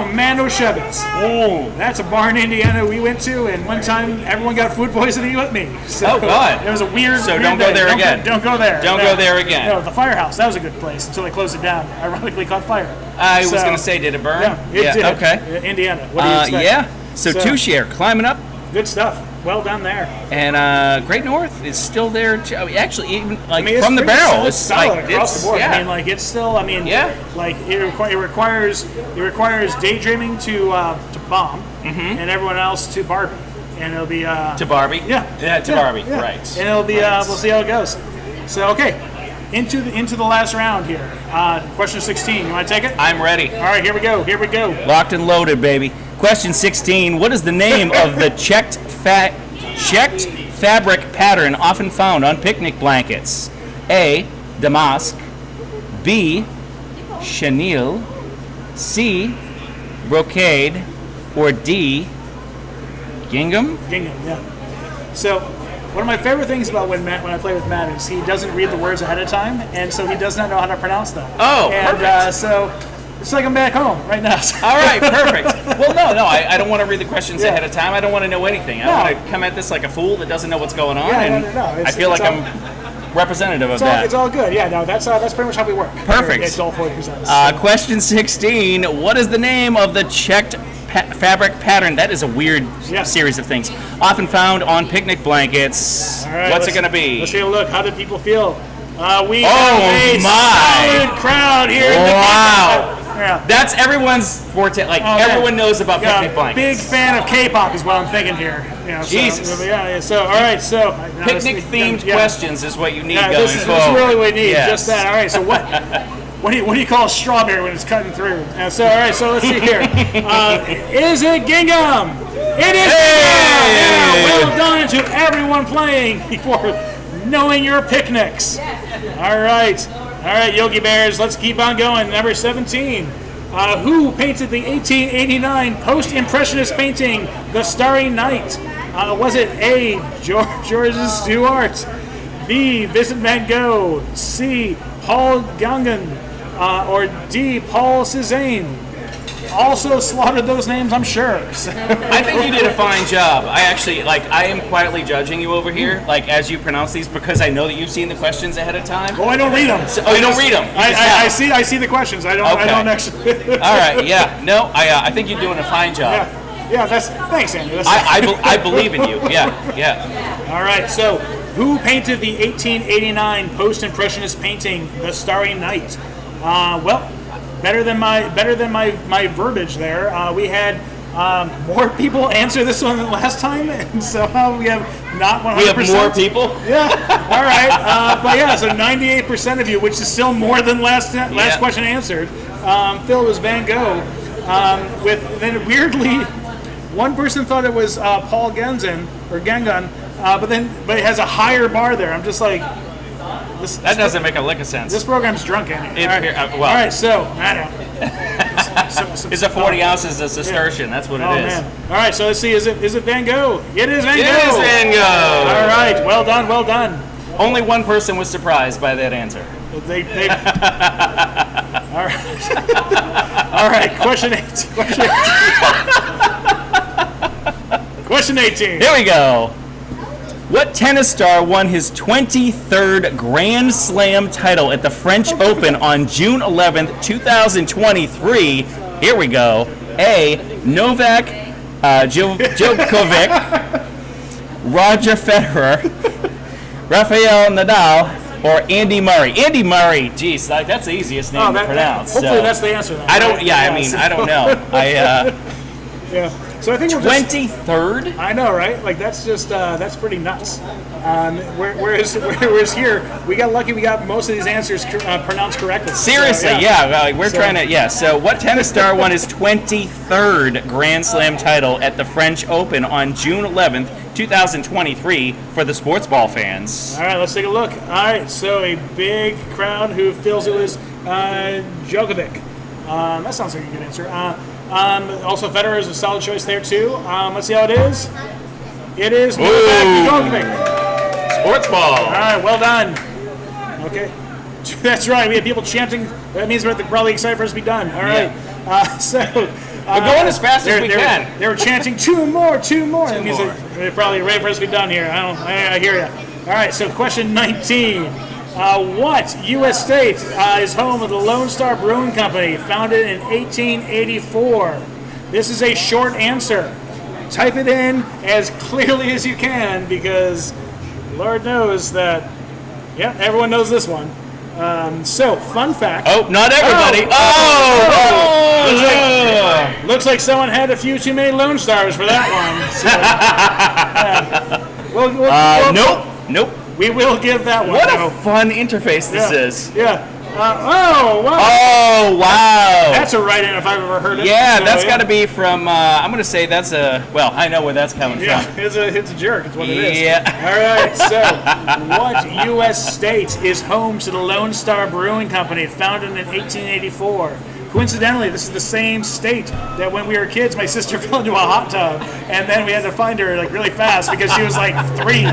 oh, Shevitz. Oh. That's a bar in Indiana we went to, and one time everyone got food poisoning with me. So oh, God. It was a weird. So weird don't go day. there again. Don't go there. Don't go there again. No, the firehouse. That was a good place until they closed it down. Ironically, caught fire. I was going to say, did it burn? Yeah, it did. Okay. Indiana. What do you expect? Yeah. So Two Share climbing up. Good stuff. Well done there. And Great North is still there. Actually, even From the pretty Barrel, it's solid across the board. Yeah. I mean, it's still. I mean, it requires daydreaming to bomb, and everyone else to Barbie, and it'll be to Barbie. To Barbie. Yeah. Right. And it'll be we'll see how it goes. So into the last round here. Question 16. You want to take it? I'm ready. All right, here we go. Locked and loaded, baby. Question 16. What is the name of the checked fabric pattern often found on picnic blankets? A. Damask. B. Chenille. C. Brocade. Or D. Gingham? Gingham, yeah. So one of my favorite things about when I play with Matt is he doesn't read the words ahead of time, and so he does not know how to pronounce them. Oh, and perfect. So it's like I'm back home right now. All right, perfect. Well, no, I don't want to read the questions ahead of time. I don't want to know anything. I want to come at this like a fool that doesn't know what's going on, I feel like I'm representative of that. It's all good. Yeah, no, that's pretty much how we work. Perfect. It's Dolph Hoyt presents. Question 16. What is the name of the checked fabric pattern? That is a weird series of things. Often found on picnic blankets. All right, what's it going to be? Let's take a look. How did people feel? We have a my solid crowd here. Wow. Yeah. That's everyone's forte. Like, everyone knows about Yeah, picnic blankets. big fan of K-pop is what I'm thinking here. Jesus. So, all right. So Picnic-themed questions is what you need going this is forward. really what we need. Yes. Just that. All right. So what do you call a strawberry when it's cutting through? So all right. So let's see here. Is it gingham? It is. Hey! Yeah, well done to everyone playing for knowing your picnics. All right, Yogi Bears. Let's keep on going. Number 17. Who painted the 1889 post-impressionist painting, The Starry Night? Was it A. George Stewart, B. Vincent van Gogh, C. Paul Gauguin, or D. Paul Cézanne? Also slaughtered those names, I'm sure. So. I think you did a fine job. I am quietly judging you over here, like, as you pronounce these, because I know that you've seen the questions ahead of time. Oh, I don't read them. You don't read them. I see the questions. I don't actually. All right. Yeah. No. I think you're doing a fine job. Yeah. Thanks, Andrew. I believe in you. Yeah. All right. So, who painted the 1889 post-impressionist painting, The Starry Night? Better than my verbiage there. We had more people answer this one than last time, and somehow we have not 100%. We have more people? Yeah. All right. But yeah, so 98% of you, which is still more than last question answered. Phil was Van Gogh. Then weirdly, one person thought it was Paul Gauguin, but it has a higher bar there. I'm just like, that doesn't make a lick of sense. This program's drunk, Andy. All right, so I don't know. It's a 40 ounces of Cistercian. That's what it is. Man. All right, so let's see. Is it Van Gogh? It is Van Gogh. It is Van Gogh. All right, well done. Only one person was surprised by that answer. They All right. Question 18. Question 18. Here we go. What tennis star won his 23rd Grand Slam title at the French Open on June 11th, 2023? Here we go. A. Novak Djokovic, Roger Federer, Rafael Nadal, or Andy Murray. Andy Murray. Geez, that's the easiest name to pronounce. Hopefully that's the answer. Then, I don't. Yeah, I mean, I don't know. Yeah. So I think 23rd. I know, right? Like that's just that's pretty nuts. Whereas here we got lucky. We got most of these answers pronounced correctly. Seriously, we're trying to. Yeah. So what tennis star won his 23rd Grand Slam title at the French Open on June 11th, 2023? For the sports ball fans. All right, let's take a look. All right, so a big crowd who feels it was Djokovic. That sounds like a good answer. Also, Federer is a solid choice there too. Let's see how it is. It is Novak Djokovic. Sports ball. All right, well done. Okay, that's right. We have people chanting. That means we're probably excited for us to be done. All right. Yeah. We're going as fast as we can. They were chanting two more. That means they're probably ready for us to be done here. I hear you. All right. So question 19. What U.S. state is home of the Lone Star Brewing Company, founded in 1884? This is a short answer. Type it in as clearly as you can, because Lord knows that, everyone knows this one. So, fun fact. Oh, not everybody. Looks like someone had a few too many Lone Stars for that one. So, Nope. We will give that one. What a fun interface this is. Yeah. Wow. Oh, wow. That's a write-in if I've ever heard it. Yeah, that's got to be from, I'm going to say that's I know where that's coming from. It's a jerk. It's what it is. Yeah. All right, so what U.S. state is home to the Lone Star Brewing Company, founded in 1884? Coincidentally, this is the same state that when we were kids, my sister fell into a hot tub, and then we had to find her really fast because she was 3.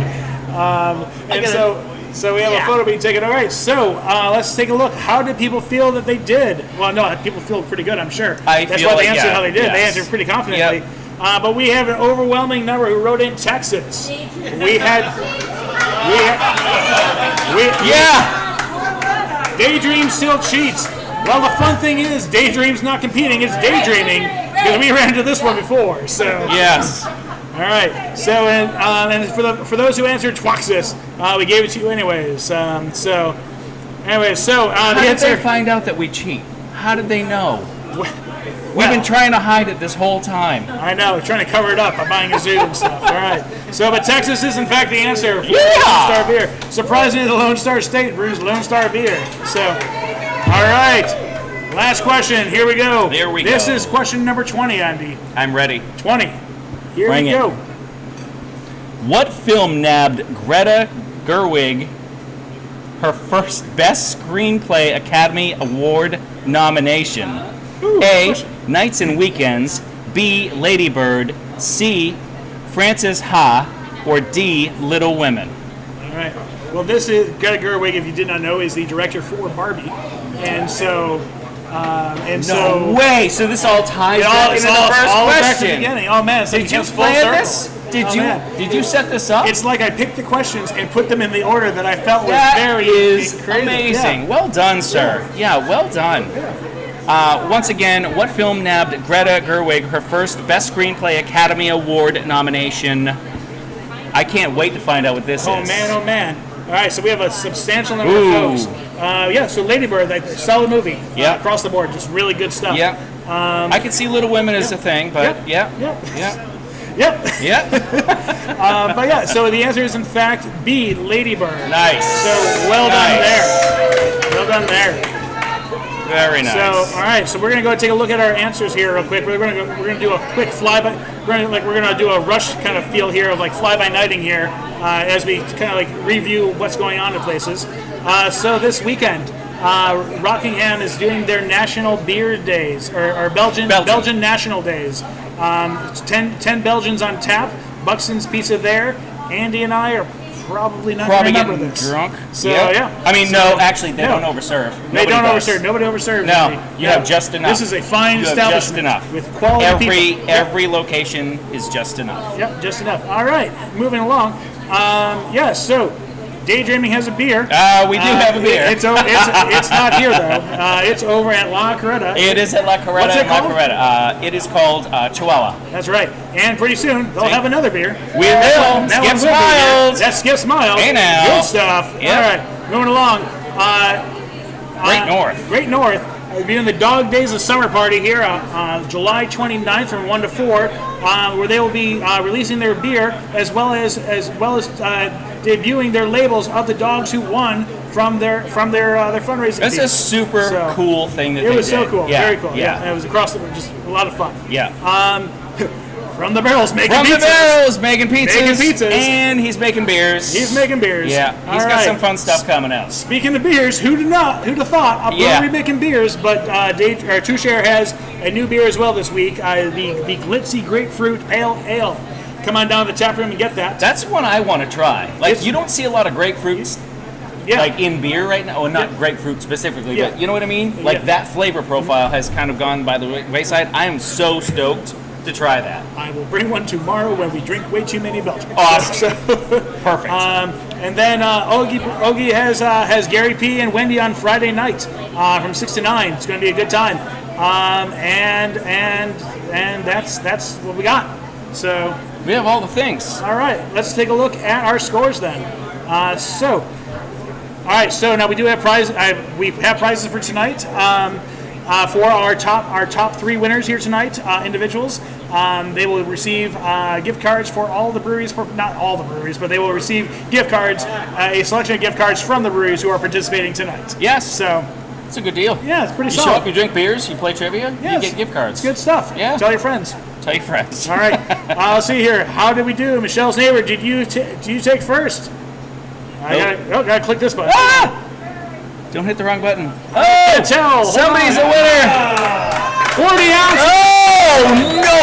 So we have a photo being taken. All right, so let's take a look. How did people feel that they did? Well, no, people feel pretty good, I'm sure. That's why they answered how they did. Yes. They answered pretty confidently. Yep. But we have an overwhelming number who wrote in Texas. Daydream still cheats. Well, the fun thing is, Daydream's not competing; it's daydreaming, because we ran into this one before. So yes. All right. So and for those who answered Twaxis, we gave it to you anyways. How the did answer. they find out that we cheat? How did they know? We've been trying to hide it this whole time. I know, we're trying to cover it up by buying a zoo and stuff. All right. So, but Texas is in fact the answer for Lone Star beer. Surprisingly, the Lone Star State brews Lone Star beer. So, all right. Last question. Here we go. There we go. This is question number 20, Andy. I'm ready. 20. Here Bring we it. go. What film nabbed Greta Gerwig her first Best Screenplay Academy Award nomination? A. Nights and Weekends. B. Lady Bird. C. Frances Ha. Or D. Little Women. All right. Well, this is Greta Gerwig, if you did not know, is the director for Barbie, and so. No way! So this all ties back into the first all back to the question. beginning. Oh man! Did you plan this? Did you set this up? It's like I picked the questions and put them in the order that I felt was That very is creative. amazing. Yeah. Well done, sir. Yeah, well done. Once again, what film nabbed Greta Gerwig her first Best Screenplay Academy Award nomination? I can't wait to find out what this is. Oh man! All right, so we have a substantial number Ooh. of folks. So Lady Bird, solid movie. Yeah. Across the board, just really good stuff. Yeah. I can see Little Women as a thing, but Yep. yeah. So the answer is in fact B, Lady Bird. Nice. So well done there. Well done there. Very nice. So all right, so we're gonna go take a look at our answers here real quick. We're gonna do a quick flyby. We're gonna do a rush kind of feel here of like fly by nighting here as we kind of like review what's going on in places. So this weekend, Rockingham is doing their National Beer Days or Belgian National Days. 10 Belgians on tap. Buxton's Pizza there. Andy and I are probably not going to remember getting this. drunk. So yeah. I mean, no, actually, they don't overserve. They Nobody don't does. overserve. Nobody overserves. No, Andy. you have just enough. This is a fine You have establishment just enough. with quality people. Every location is just enough. Yep, just enough. All right, moving along. So Daydreaming has a beer. We do have a beer. It's not here though. It's over at La Coretta. It is at La Coretta. What's it in La called? Coretta. It is called Chihuahua. That's right. And pretty soon they'll have another beer. We will. That Skip one will be here. Smiles. That's Skip Smiles. Hey now. Good stuff. Yep. All right, moving along. Great North. We're doing the Dog Days of Summer Party here on July 29th from 1 to 4, where they will be releasing their beer as well as debuting their labels of the dogs who won from their fundraising. That's a super cool thing that they did. It was so cool. Yeah. Very cool. Yeah. And it was across the just a lot of fun. Yeah. From the barrels making From pizzas. the barrels, making pizzas. Making pizzas. And he's making beers. He's making beers. Yeah. He's All got right. some fun stuff coming out. Speaking of beers, who'd have thought a brewery making beers? But Toucher has a new beer as well this week. The Glitzy Grapefruit Pale Ale. Come on down to the tap room and get that. That's one I want to try. Like, you don't see a lot of grapefruits like in beer right now. Well, not grapefruit specifically, but you know what I mean? Like that flavor profile has kind of gone by the wayside. I am so stoked to try that. I will bring one tomorrow when we drink way too many Belgians. Awesome. Perfect. And then Ogie has Gary P and Wendy on Friday night from 6 to 9. It's going to be a good time. And that's what we got. So we have all the things. All right, let's take a look at our scores then. All right, so now we do have prizes. We have prizes for tonight. For our top 3 winners here tonight, individuals, they will receive gift cards for all the breweries. Not all the breweries, but they will receive gift cards, a selection of gift cards from the breweries who are participating tonight. Yes. So it's a good deal. Yeah, it's pretty you solid. show up, you drink beers, you play trivia, you get gift cards. It's good stuff. Yeah. Tell your friends. Tell your friends. All right. Let's see here. How did we do? Michelle's neighbor, did you take first? I gotta click this button. Ah! Don't hit the wrong button. Oh, tell. Somebody's a winner. 40 ounces. Oh, no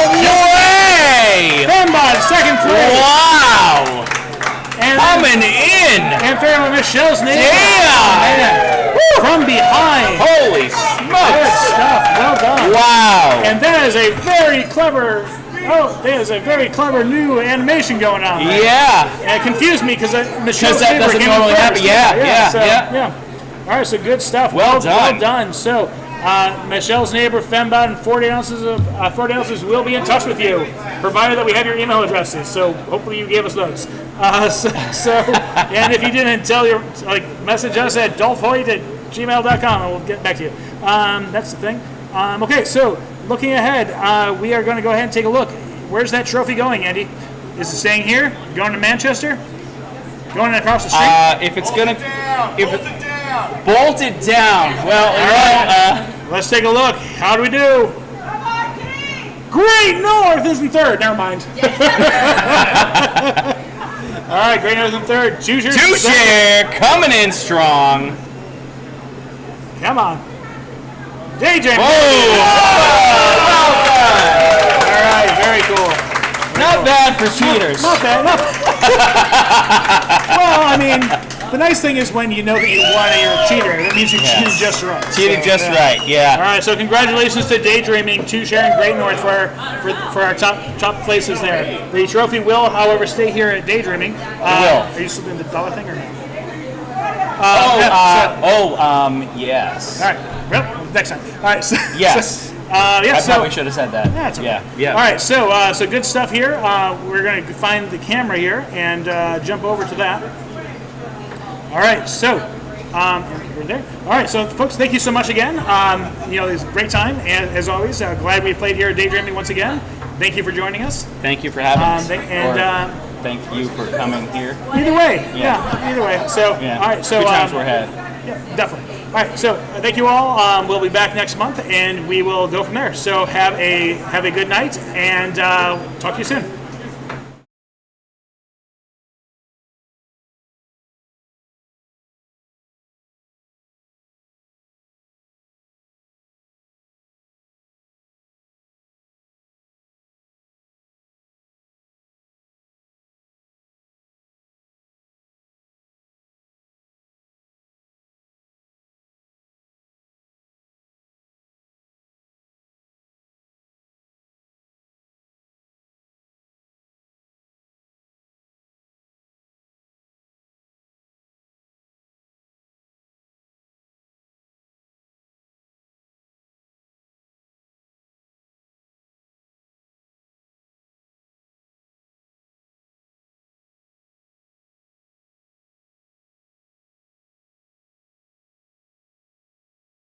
way! Fembot, second place. Wow! And coming in. And fair with Michelle's neighbor. Yeah! From behind. Holy smokes! Good stuff. Well done. Wow! And that is a very clever. There's a very clever new animation going on. Right? Yeah. And it confused me because Michelle's that neighbor doesn't came normally first. happen. Yeah. All right, so good stuff. Well done. Well done. So, Michelle's neighbor, Fembot, and 40 ounces will be in touch with you, provided that we have your email addresses. So, hopefully, you gave us those. And if you didn't, message us at dolphhoyt@gmail.com, and we'll get back to you. That's the thing. Okay, so looking ahead, we are going to go ahead and take a look. Where's that trophy going, Andy? Is it staying here? Going to Manchester? Going across the street? If it's gonna, Bolt it down. bolt it down. Well, Let's take a look. How do we do? Great North is in third. Never mind. All right, Great North in third. Two Share coming in strong. Come on. DJ. Whoa! All right, very cool. Not bad for cheaters. Not bad. Well, I mean, the nice thing is when you know that you won and you're a cheater, that means you cheated just right. Cheated just right, All yeah. right, so congratulations to Daydreaming, Two Share, and Great North for our top places there. The trophy will, however, stay here at Daydreaming. will. Are you still doing the dollar thing or no? Yes. All right. Well, next time. All right. So, Yes. yeah. I So probably should have said that. yeah, it's okay. Yeah. All right. So so good stuff here. We're going to find the camera here and jump over to that. All right. So. We're there. All right, so folks, thank you so much again. It was a great time, and as always, glad we played here at Daydreaming once again. Thank you for joining us. Thank you for having us. Thank Thank you for coming here. either way, Yeah. either way. So, Yeah. all right, so Good times were had. yeah, definitely. All right, so thank you all. We'll be back next month, and we will go from there. So have a good night, and talk to you soon.